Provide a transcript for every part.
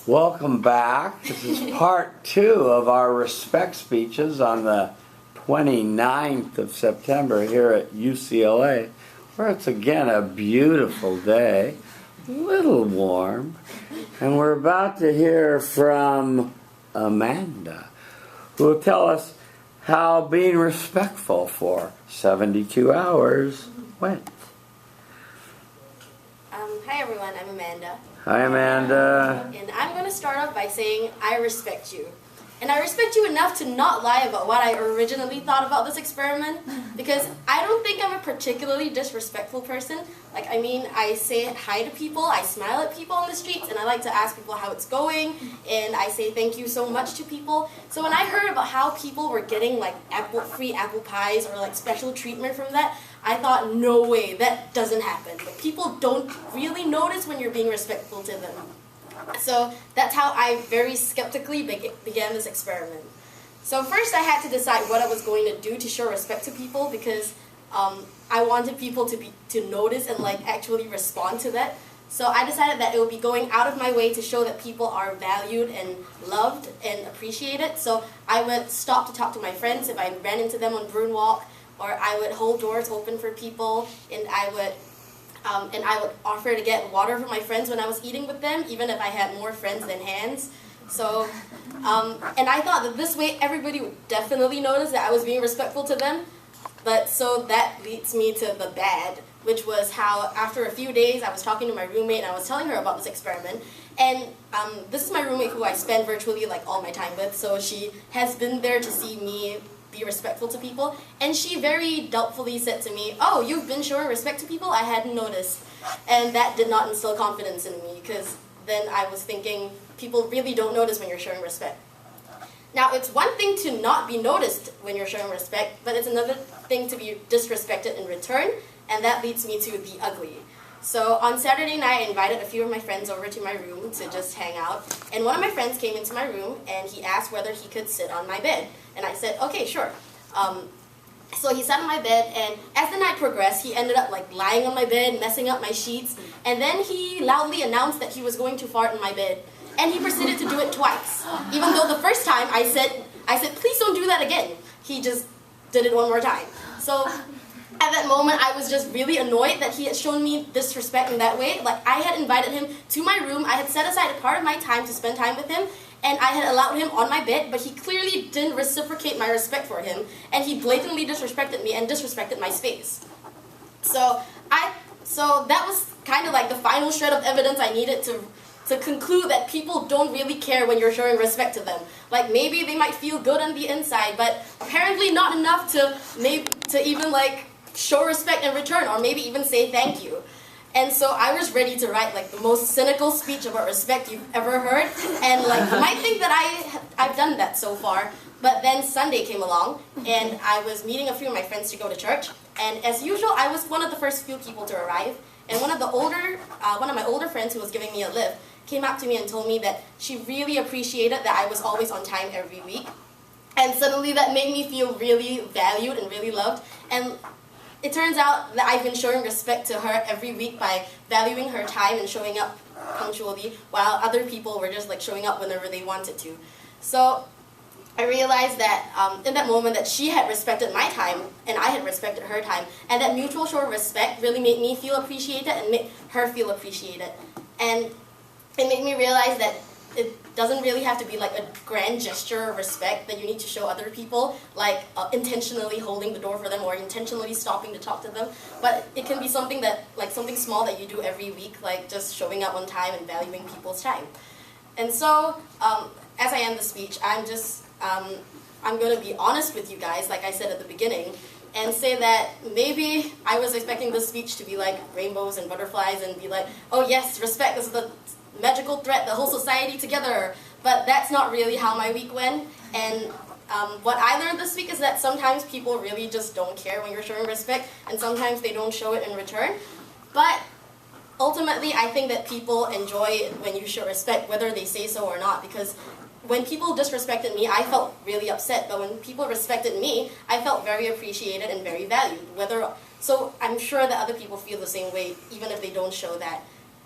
Welcome back. This is part 2 of our respect speeches on the 29th of September here at UCLA, where it's again a beautiful day, a little warm, and we're about to hear from Amanda, who will tell us how being respectful for 72 hours went. Hi everyone, I'm Amanda. Hi Amanda. And I'm going to start off by saying I respect you. And I respect you enough to not lie about what I originally thought about this experiment, because I don't think I'm a particularly disrespectful person. I say hi to people, I smile at people on the streets, and I like to ask people how it's going, and I say thank you so much to people. So when I heard about how people were getting free apple pies or special treatment from that, I thought, no way, that doesn't happen. People don't really notice when you're being respectful to them. So that's how I very skeptically began this experiment. So first I had to decide what I was going to do to show respect to people, because I wanted people to notice and actually respond to that. So I decided that it would be going out of my way to show that people are valued and loved and appreciated. So I would stop to talk to my friends if I ran into them on Bruin Walk, or I would hold doors open for people, and I would offer to get water for my friends when I was eating with them, even if I had more friends than hands. So, and I thought that this way everybody would definitely notice that I was being respectful to them. But so that leads me to the bad, which was how after a few days I was talking to my roommate and I was telling her about this experiment. And this is my roommate who I spend virtually all my time with, so she has been there to see me be respectful to people, and she very doubtfully said to me, "Oh, you've been showing respect to people? I hadn't noticed." And that did not instill confidence in me, because then I was thinking, people really don't notice when you're showing respect. Now, it's one thing to not be noticed when you're showing respect, but it's another thing to be disrespected in return, and that leads me to the ugly. So on Saturday night, I invited a few of my friends over to my room to just hang out, and one of my friends came into my room and he asked whether he could sit on my bed, and I said, okay, sure. So he sat on my bed, and as the night progressed, he ended up lying on my bed, messing up my sheets, and then he loudly announced that he was going to fart in my bed, and he proceeded to do it twice, even though the first time I said, please don't do that again. He just did it one more time. So at that moment, I was just really annoyed that he had shown me disrespect in that way. I had invited him to my room, I had set aside a part of my time to spend time with him, and I had allowed him on my bed, but he clearly didn't reciprocate my respect for him, and he blatantly disrespected me and disrespected my space. So that was kind of the final shred of evidence I needed to conclude that people don't really care when you're showing respect to them. Maybe they might feel good on the inside, but apparently not enough to even show respect in return, or maybe even say thank you. And so I was ready to write the most cynical speech about respect you've ever heard, and you might think that I've done that so far, but then Sunday came along, and I was meeting a few of my friends to go to church, and as usual, I was one of the first few people to arrive, and one of my older friends who was giving me a lift came up to me and told me that she really appreciated that I was always on time every week, and suddenly that made me feel really valued and really loved. And it turns out that I've been showing respect to her every week by valuing her time and showing up punctually, while other people were just showing up whenever they wanted to. So I realized that in that moment that she had respected my time and I had respected her time, and that mutual show of respect really made me feel appreciated and made her feel appreciated. And it made me realize that it doesn't really have to be a grand gesture of respect that you need to show other people, intentionally holding the door for them or intentionally stopping to talk to them. But it can be something that, something small that you do every week, just showing up on time and valuing people's time. And so, as I end the speech, I'm going to be honest with you guys, like I said at the beginning, and say that maybe I was expecting this speech to be rainbows and butterflies and be oh yes, respect is the magical thread that holds society together. But that's not really how my week went. And what I learned this week is that sometimes people really just don't care when you're showing respect, and sometimes they don't show it in return. But ultimately, I think that people enjoy it when you show respect, whether they say so or not, because when people disrespected me, I felt really upset, but when people respected me, I felt very appreciated and very valued. So I'm sure that other people feel the same way, even if they don't show that.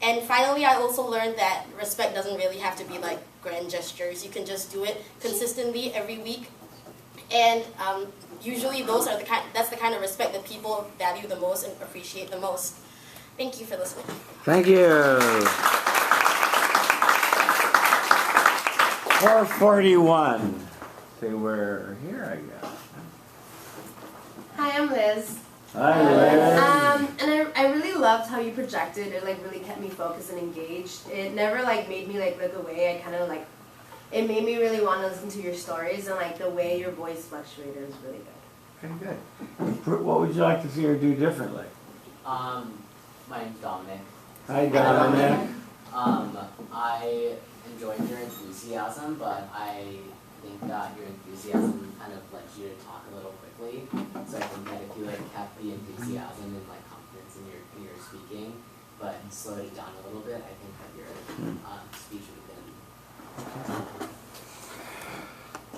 And finally, I also learned that respect doesn't really have to be like grand gestures. You can just do it consistently every week. And usually that's the kind of respect that people value the most and appreciate the most. Thank you for listening. Thank you. 441. See, we're here, I guess. Hi, I'm Liz. Hi, Liz. And I really loved how you projected. It like really kept me focused and engaged. It never like made me like look away. I kind of like, it made me really want to listen to your stories, and like the way your voice fluctuated was really good. Okay, good. What would you like to see her do differently? My name's Dominic. Hi, Dominic. I enjoyed your enthusiasm, but I think that your enthusiasm kind of led you to talk a little quickly. So I think that if you like kept the enthusiasm and like confidence in your speaking, but slowed it down a little bit, I think that your speech would have been.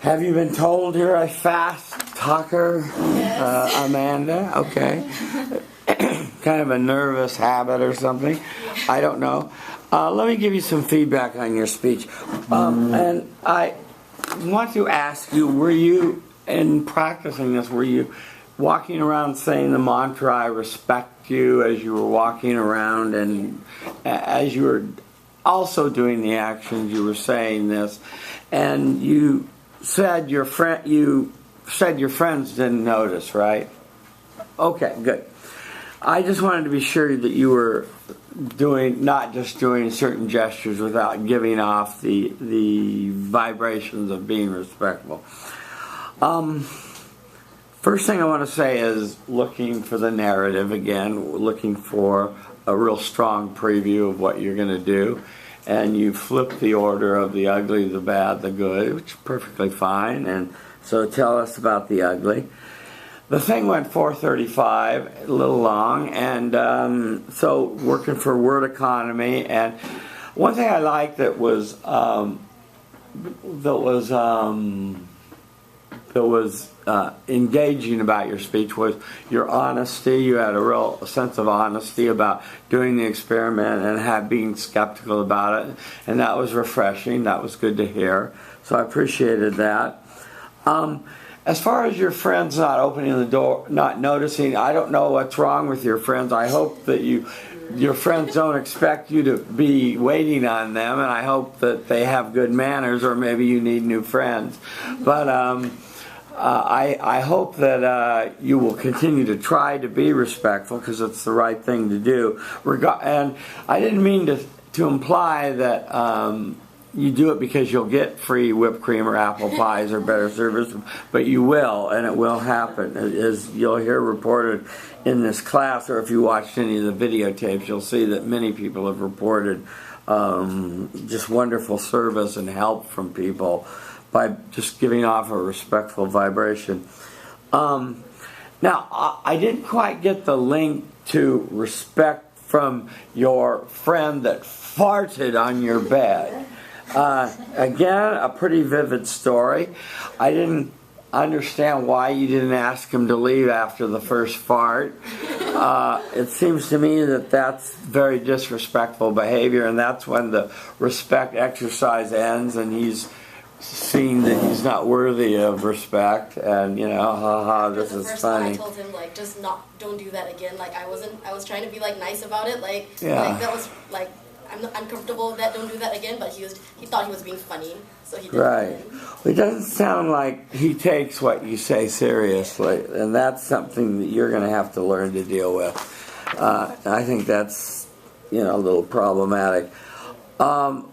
Have you been told you're a fast talker, Yes. Amanda? Okay. Kind of a nervous habit or something. I don't know. Let me give you some feedback on your speech. And I want to ask you, were you, in practicing this, were you walking around saying the mantra, I respect you, as you were walking around, and as you were also doing the actions, you were saying this, and you said your friends didn't notice, right? Okay, good. I just wanted to be sure that you were not just doing certain gestures without giving off the vibrations of being respectful. First thing I want to say is looking for the narrative again, looking for a real strong preview of what you're going to do. And you flip the order of the ugly, the bad, the good, which is perfectly fine. And so tell us about the ugly. The thing went 435, a little long, and so working for word economy. And one thing I liked that was engaging about your speech was your honesty. You had a real sense of honesty about doing the experiment and being skeptical about it, and that was refreshing. That was good to hear. So I appreciated that. As far as your friends not opening the door, not noticing, I don't know what's wrong with your friends. I hope that your friends don't expect you to be waiting on them, and I hope that they have good manners, or maybe you need new friends. But I hope that you will continue to try to be respectful, because it's the right thing to do. And I didn't mean to imply that you do it because you'll get free whipped cream or apple pies or better service, but you will, and it will happen. As you'll hear reported in this class, or if you watched any of the videotapes, you'll see that many people have reported just wonderful service and help from people by just giving off a respectful vibration. Now, I didn't quite get the link to respect from your friend that farted on your bed. Again, a pretty vivid story. I didn't understand why you didn't ask him to leave after the first fart. It seems to me that that's very disrespectful behavior, and that's when the respect exercise ends and he's seen that he's not worthy of respect, and this is funny. I told him like don't do that again. Like I was trying to be like nice about it. Like that was like I'm uncomfortable with that. Don't do that again. But he thought he was being funny, so he did. Right. Well, it doesn't sound like he takes what you say seriously, and that's something that you're going to have to learn to deal with. I think that's a little problematic. On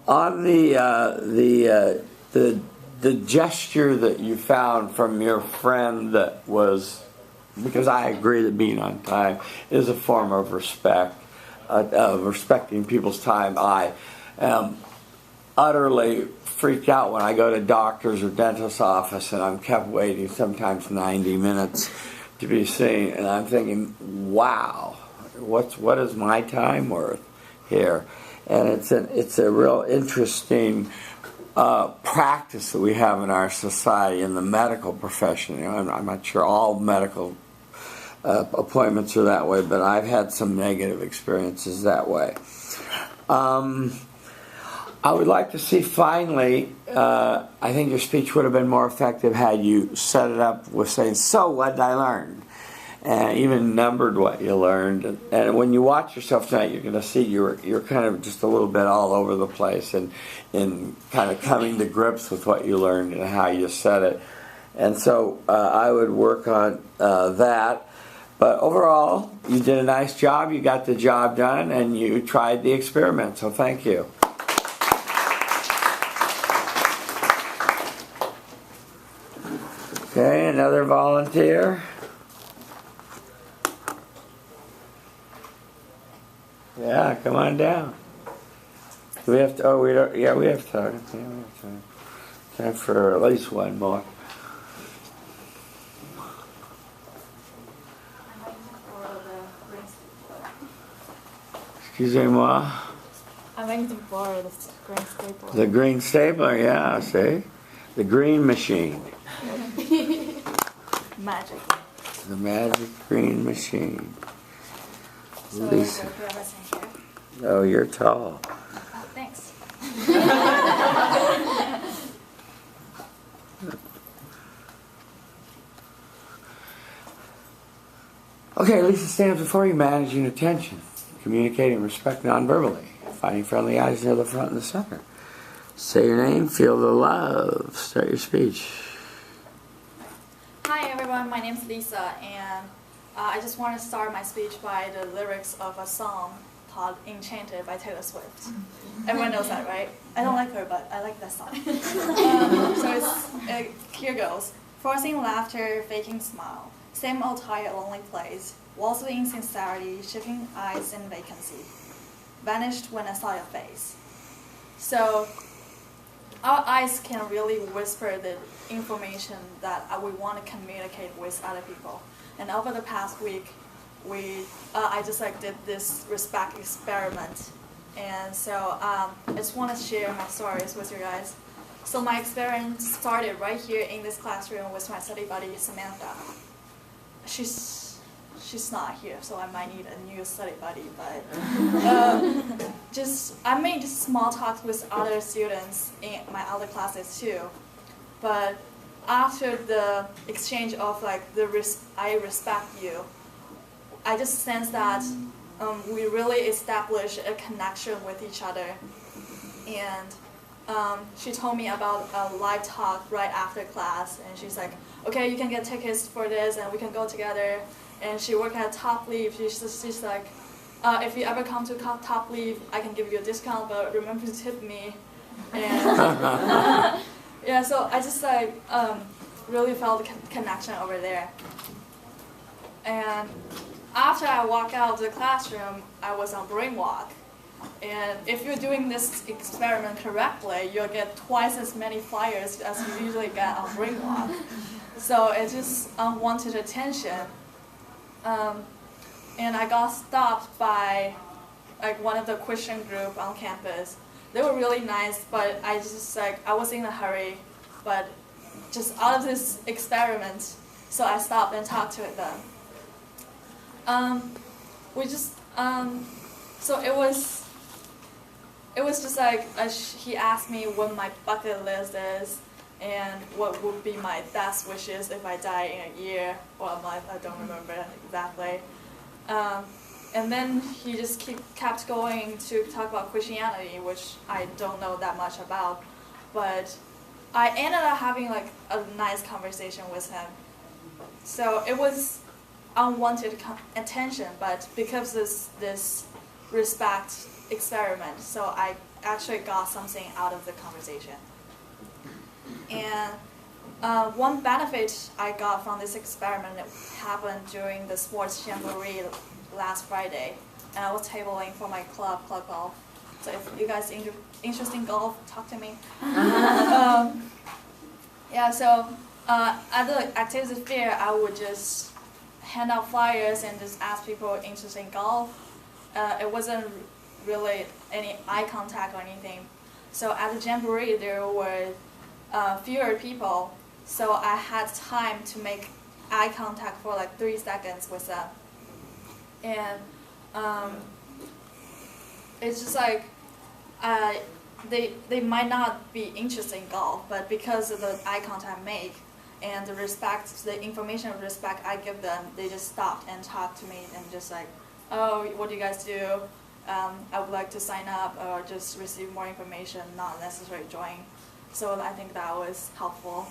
the gesture that you found from your friend that was, because I agree that being on time is a form of respect, of respecting people's time. I am utterly freaked out when I go to doctor's or dentist's office and I'm kept waiting sometimes 90 minutes to be seen, and I'm thinking, wow, what is my time worth here? And it's a real interesting practice that we have in our society, in the medical profession. I'm not sure all medical appointments are that way, but I've had some negative experiences that way. I would like to see finally, I think your speech would have been more effective had you set it up with saying, so what did I learn? And even numbered what you learned. And when you watch yourself tonight, you're going to see you're kind of just a little bit all over the place and in kind of coming to grips with what you learned and how you said it. And so I would work on that. But overall, you did a nice job. You got the job done, and you tried the experiment. So thank you. Okay, another volunteer. Yeah, come on down. Do we have to? Oh, we don't. Yeah, we have time. Yeah, we have time. Time for at least one more. Excusez-moi. I'm going to borrow the green stapler. The green stapler, yeah, see? The green machine. Magic. The magic green machine. So Lisa. we'll put everything here. Oh, you're tall. Oh, thanks. Okay, Lisa stands before you, managing attention, communicating respect non-verbally, finding friendly eyes near the front and the center. Say your name, feel the love. Start your speech. Hi everyone, my name's Lisa, and I just want to start my speech by the lyrics of a song called Enchanted by Taylor Swift. Everyone knows that, right? I don't like her, but I like that song. Here goes. Forcing laughter, faking smile. Same old tired, lonely place. Walls of insincerity, shifting eyes in vacancy. Vanished when I saw your face. So, our eyes can really whisper the information that we want to communicate with other people. And over the past week, I just did this respect experiment. And so I just want to share my stories with you guys. So my experience started right here in this classroom with my study buddy, Samantha. She's not here, so I might need a new study buddy, but I made small talks with other students in my other classes too. But after the exchange of I respect you, I just sense that we really establish a connection with each other. And she told me about a live talk right after class, and she's like, okay, you can get tickets for this and we can go together. And she worked at Top Leaf. She's like, if you ever come to Top Leaf, I can give you a discount, but remember to tip me. And yeah, so I just really felt the connection over there. And after I walked out of the classroom, I was on brain walk. And if you're doing this experiment correctly, you'll get twice as many flyers as you usually get on brain walk. So it's just unwanted attention. And I got stopped by one of the Christian group on campus. They were really nice, but I was in a hurry. But just out of this experiment, so I stopped and talked to them. So it was just he asked me what my bucket list is and what would be my best wishes if I die in a year or a month. I don't remember exactly. And then he just kept going to talk about Christianity, which I don't know that much about. But I ended up having a nice conversation with him. So it was unwanted attention, but because this respect experiment, so I actually got something out of the conversation. And one benefit I got from this experiment happened during the sports jamboree last Friday, and I was tabling for my club golf. So if you guys are interested in golf, talk to me. Yeah, so at the activity fair, I would just hand out flyers and just ask people interested in golf. It wasn't really any eye contact or anything. So at the jamboree, there were fewer people, so I had time to make eye contact for 3 seconds with them. And it's just they might not be interested in golf, but because of the eye contact I make and the respect, the information of respect I give them, they just stopped and talked to me and just like, oh, what do you guys do? I would like to sign up or just receive more information, not necessarily join. So I think that was helpful.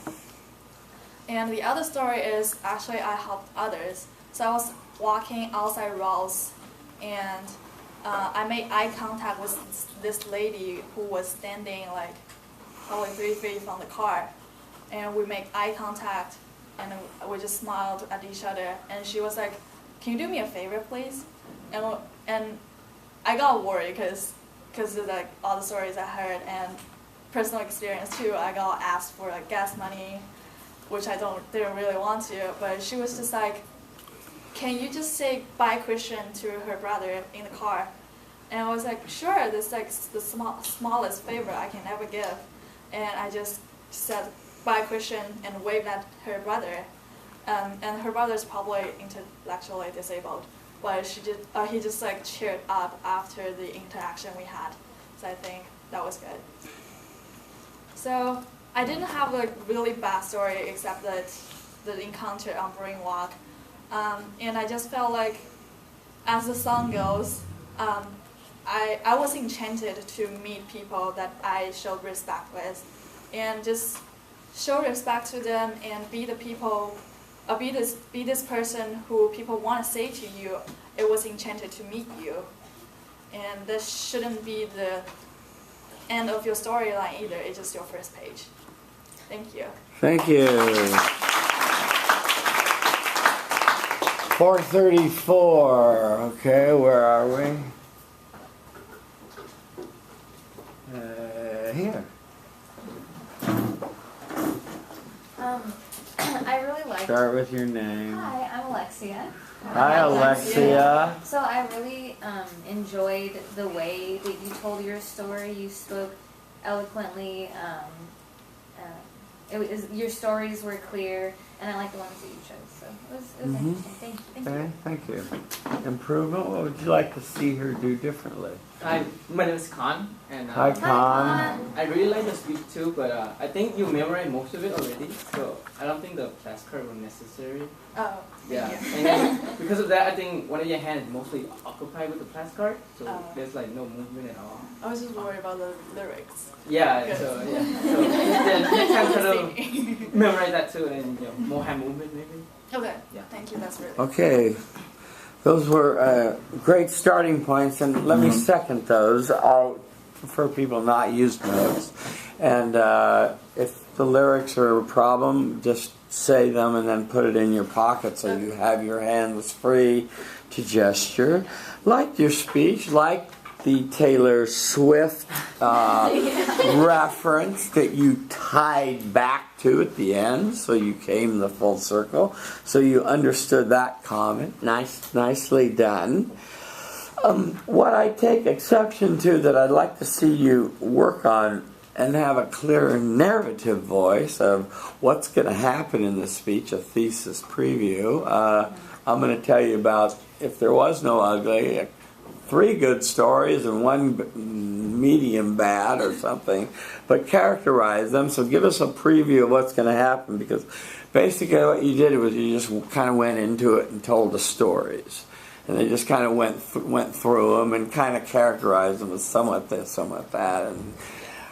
And the other story is actually I helped others. So I was walking outside Ross, and I made eye contact with this lady who was standing like probably 3 feet from the car. And we make eye contact, and we just smiled at each other. And she was like, "Can you do me a favor, please?" And I got worried because of like all the stories I heard and personal experience too. I got asked for like gas money, which I didn't really want to. But she was just like, "Can you just say bye, Christian," to her brother in the car? And I was like, "Sure." This is like the smallest favor I can ever give. And I just said bye, Christian, and waved at her brother. And her brother's probably intellectually disabled, but he just like cheered up after the interaction we had. So I think that was good. So I didn't have a really bad story except that the encounter on Brain Walk. And I just felt like, as the song goes, I was enchanted to meet people that I showed respect with, and just show respect to them and be the people, be this person who people want to say to you, "It was enchanted to meet you." And this shouldn't be the end of your storyline either. It's just your first page. Thank you. Thank you. 434. Okay, where are we? Here. I really liked. Start with your name. Hi, I'm Alexia. Hi, Alexia. So I really enjoyed the way that you told your story. You spoke eloquently. Your stories were clear, and I like the ones that you chose. So it was interesting. Thank you. Thank you. Improvement. What would you like to see her do differently? Hi, my name is Khan, and Hi, Khan. I really like the speech too, but I think you memorized most of it already, so I don't think the flashcard was necessary. Oh. Yeah, and then because of that, I think one of your hands is mostly occupied with the flashcard, so there's like no movement at all. I was just worried about the lyrics. Yeah, so then next time try to memorize that too, and more hand movement maybe. Okay. Yeah. Thank you. That's really. Okay. Those were great starting points, and let me second those. I'll prefer people not use notes. And if the lyrics are a problem, just say them and then put it in your pocket so you have your hands free to gesture. Like your speech, like the Taylor Swift reference that you tied back to at the end, so you came the full circle, so you understood that comment. Nicely done. What I take exception to that I'd like to see you work on and have a clearer narrative voice of what's going to happen in the speech, a thesis preview. I'm going to tell you about If There Was No Ugly, 3 good stories and 1 medium bad or something, but characterize them. So give us a preview of what's going to happen, because basically what you did was you just kind of went into it and told the stories. And they just kind of went through them and kind of characterized them as somewhat this, somewhat that. And,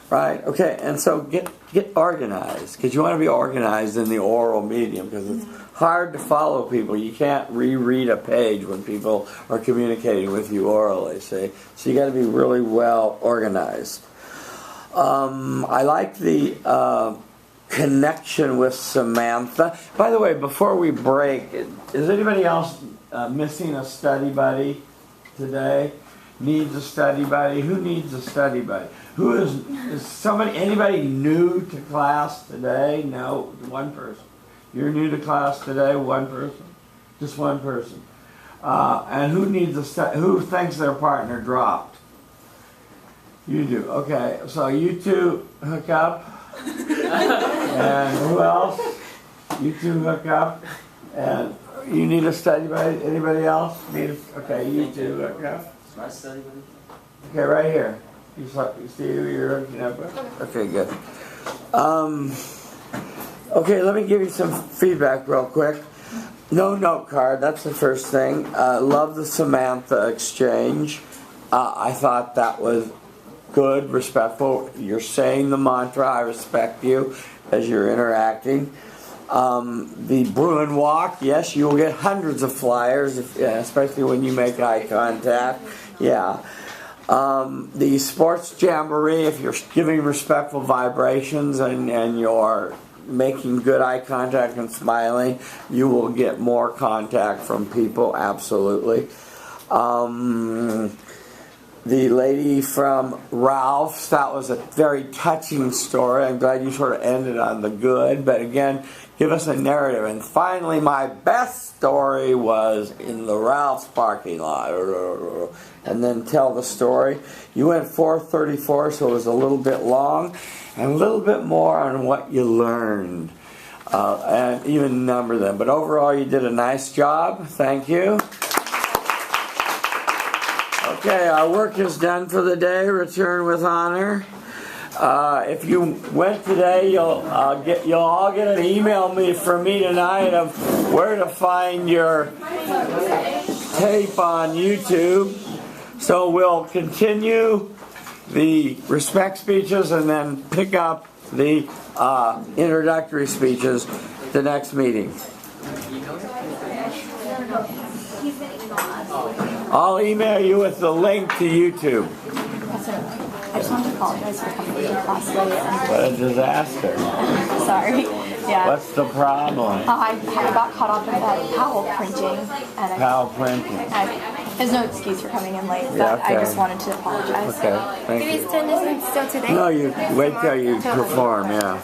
right? Okay, and so get organized, because you want to be organized in the oral medium, because it's hard to follow people. You can't reread a page when people are communicating with you orally, see? So you got to be really well organized. I like the connection with Samantha. By the way, before we break, is anybody else missing a study buddy today? Needs a study buddy? Who needs a study buddy? Who is somebody, anybody new to class today? No, 1 person. You're new to class today, 1 person? Just 1 person. And who needs who thinks their partner dropped? You do. Okay, so you 2 hook up. And who else? You 2 hook up. And you need a study buddy? Anybody else? Okay, you 2 hook up. My study buddy? Okay, right here. You see who you're looking at? Okay, good. Okay, let me give you some feedback real quick. No note card, that's the first thing. Love the Samantha exchange. I thought that was good, respectful. You're saying the mantra, I respect you, as you're interacting. The Bruin Walk, yes, you will get hundreds of flyers, especially when you make eye contact. Yeah. The Sports Jamboree, if you're giving respectful vibrations and you're making good eye contact and smiling, you will get more contact from people, absolutely. The lady from Ralph's, that was a very touching story. I'm glad you sort of ended on the good, but again, give us a narrative. And finally, my best story was in the Ralph's parking lot. And then tell the story. You went 4:34, so it was a little bit long, and a little bit more on what you learned, and even number them. But overall, you did a nice job. Thank you. Okay, our work is done for the day. Return with honor. If you went today, you'll all get an email from me tonight of where to find your tape on YouTube. So we'll continue the respect speeches and then pick up the introductory speeches the next meeting. I'll email you with the link to YouTube. I just wanted to apologize for coming to class late. What a disaster. Sorry. Yeah. What's the problem? I got caught up in that Powell printing. And Powell printing. There's no excuse for coming in late, but Yeah, okay. I just wanted to apologize. Okay, thank you. Maybe it's still today. No, you wait till you perform, yeah.